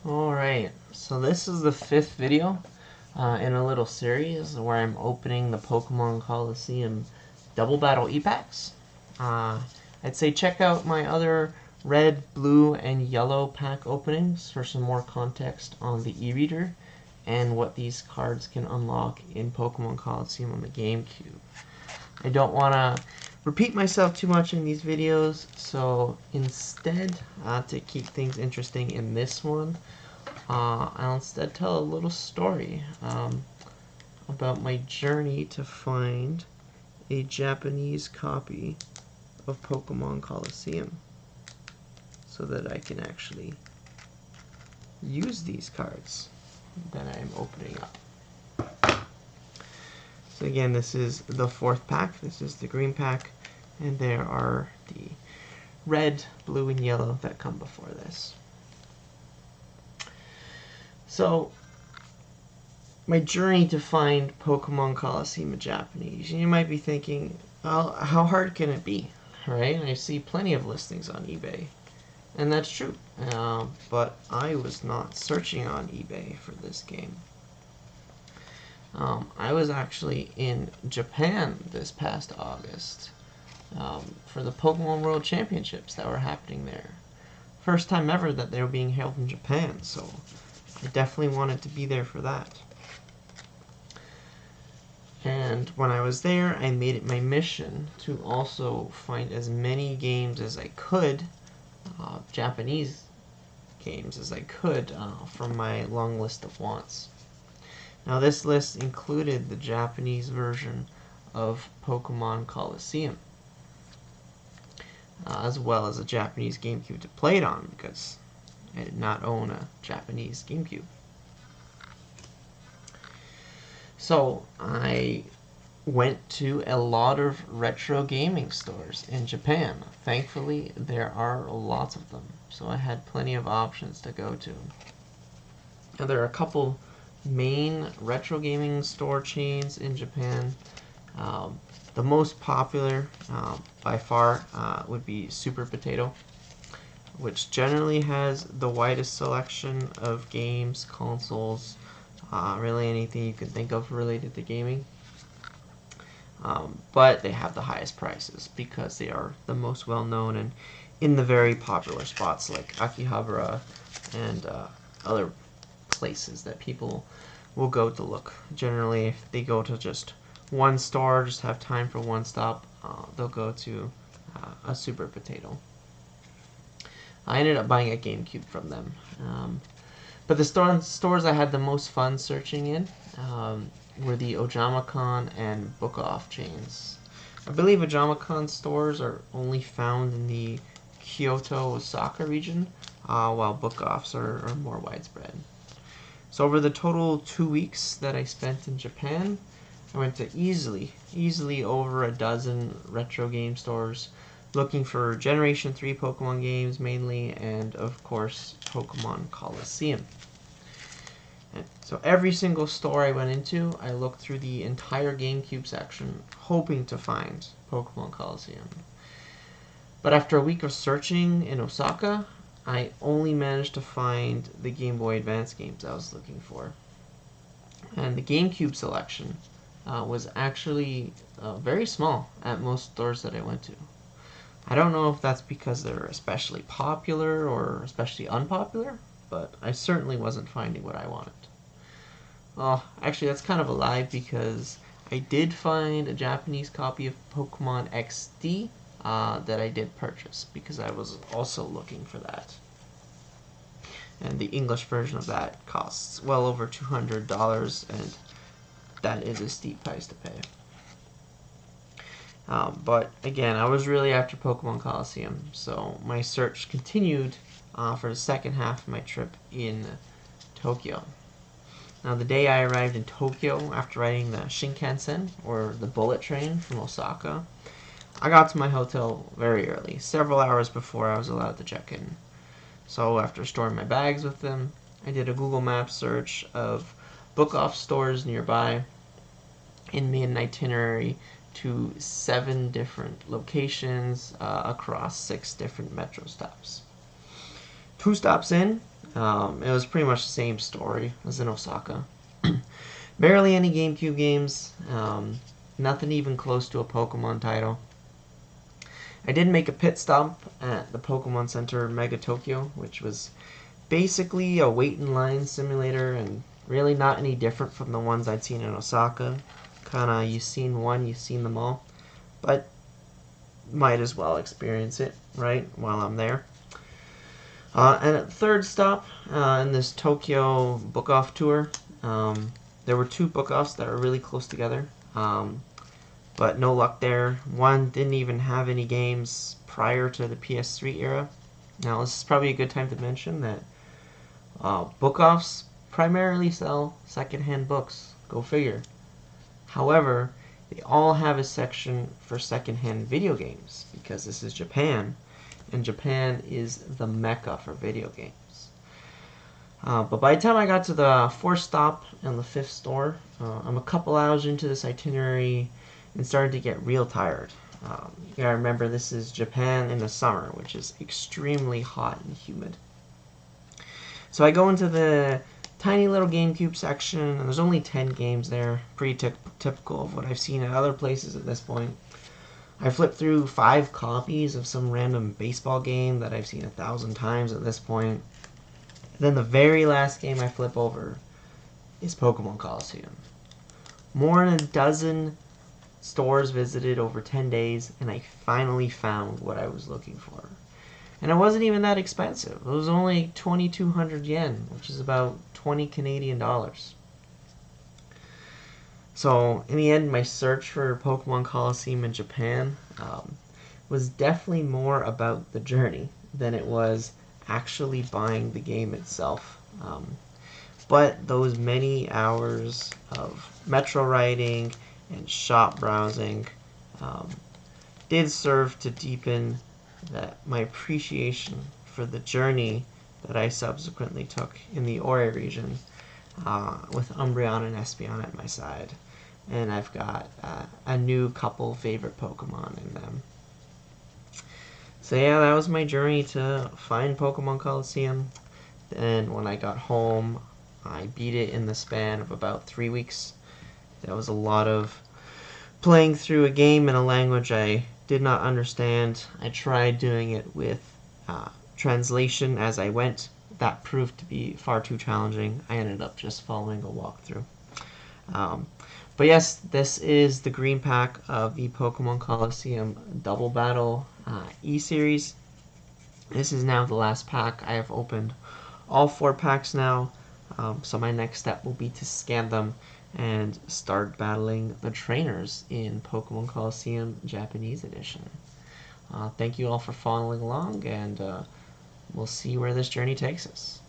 Alright, so this is the 5th video in a little series where I'm opening the Pokémon Colosseum Double Battle E-Packs. I'd say check out my other red, blue, and yellow pack openings for some more context on the e-reader and what these cards can unlock in Pokémon Colosseum on the GameCube. I don't want to repeat myself too much in these videos, so instead, to keep things interesting in this one, I'll instead tell a little story about my journey to find a Japanese copy of Pokémon Colosseum so that I can actually use these cards that I'm opening up. So again, this is the 4th pack. This is the green pack, and there are the red, blue, and yellow that come before this. So, my journey to find Pokémon Colosseum in Japanese. You might be thinking, well, how hard can it be, right? I see plenty of listings on eBay, and that's true. But I was not searching on eBay for this game. I was actually in Japan this past August for the Pokemon World Championships that were happening there. First time ever that they were being held in Japan, so I definitely wanted to be there for that. And when I was there, I made it my mission to also find as many games as I could, Japanese games as I could, from my long list of wants. Now this list included the Japanese version of Pokémon Colosseum, as well as a Japanese GameCube to play it on, because I did not own a Japanese GameCube. So I went to a lot of retro gaming stores in Japan. Thankfully, there are lots of them, so I had plenty of options to go to. Now there are a couple main retro gaming store chains in Japan. The most popular by far would be Super Potato, which generally has the widest selection of games, consoles, really anything you can think of related to gaming. But they have the highest prices because they are the most well known and in the very popular spots like Akihabara and other places that people will go to look. Generally, if they go to just one store, just have time for one stop, they'll go to a Super Potato. I ended up buying a GameCube from them. But the stores I had the most fun searching in were the Ojamacon and Book Off chains. I believe Ojamacon stores are only found in the Kyoto, Osaka region, while Book Offs are more widespread. So over the total 2 weeks that I spent in Japan, I went to easily over a dozen retro game stores, looking for Generation 3 Pokemon games mainly, and of course Pokemon Colosseum. And so every single store I went into, I looked through the entire GameCube section, hoping to find Pokemon Colosseum. But after a week of searching in Osaka, I only managed to find the Game Boy Advance games I was looking for. And the GameCube selection was actually very small at most stores that I went to. I don't know if that's because they're especially popular or especially unpopular, but I certainly wasn't finding what I wanted. Well, actually that's kind of a lie, because I did find a Japanese copy of Pokemon XD that I did purchase, because I was also looking for that. And the English version of that costs well over $200, and that is a steep price to pay. But again, I was really after Pokemon Colosseum, so my search continued for the second half of my trip in Tokyo. Now, the day I arrived in Tokyo after riding the Shinkansen, or the bullet train from Osaka, I got to my hotel very early, several hours before I was allowed to check in. So after storing my bags with them, I did a Google Maps search of Book Off stores nearby and made an itinerary to 7 different locations across 6 different metro stops. 2 stops in, It was pretty much the same story as in Osaka. Barely any GameCube games. Nothing even close to a Pokemon title. I did make a pit stop at the Pokemon Center Mega Tokyo, which was basically a wait in line simulator and really not any different from the ones I'd seen in Osaka. Kinda, you've seen one, you've seen them all. But might as well experience it, right, while I'm there. And at the third stop in this Tokyo book-off tour, there were two book-offs that were really close together, but no luck there. One didn't even have any games prior to the PS3 era. Now, this is probably a good time to mention that book-offs primarily sell secondhand books. Go figure. However, they all have a section for secondhand video games because this is Japan, and Japan is the mecca for video games. But by the time I got to the fourth stop and the fifth store, I'm a couple hours into this itinerary and started to get real tired. You gotta remember, this is Japan in the summer, which is extremely hot and humid. So I go into the tiny little GameCube section, and there's only 10 games there. Pretty typical of what I've seen at other places at this point. I flipped through 5 copies of some random baseball game that I've seen 1,000 times at this point. And then the very last game I flip over is Pokémon Colosseum. More than a dozen stores visited over 10 days, and I finally found what I was looking for. And it wasn't even that expensive. It was only 2,200 yen, which is about 20 Canadian dollars. So, in the end, my search for Pokemon Colosseum in Japan was definitely more about the journey than it was actually buying the game itself. But those many hours of metro riding and shop browsing did serve to deepen my appreciation for the journey that I subsequently took in the Ori region with Umbreon and Espeon at my side. And I've got a new couple favorite Pokemon in them. So yeah, that was my journey to find Pokemon Colosseum. And when I got home, I beat it in the span of about 3 weeks. That was a lot of playing through a game in a language I did not understand. I tried doing it with translation as I went. That proved to be far too challenging. I ended up just following a walkthrough. But yes, this is the green pack of the Pokemon Colosseum Double Battle E-Series. This is now the last pack. I have opened all 4 packs now, so my next step will be to scan them and start battling the trainers in Pokemon Colosseum Japanese Edition. Thank you all for following along, and we'll see where this journey takes us.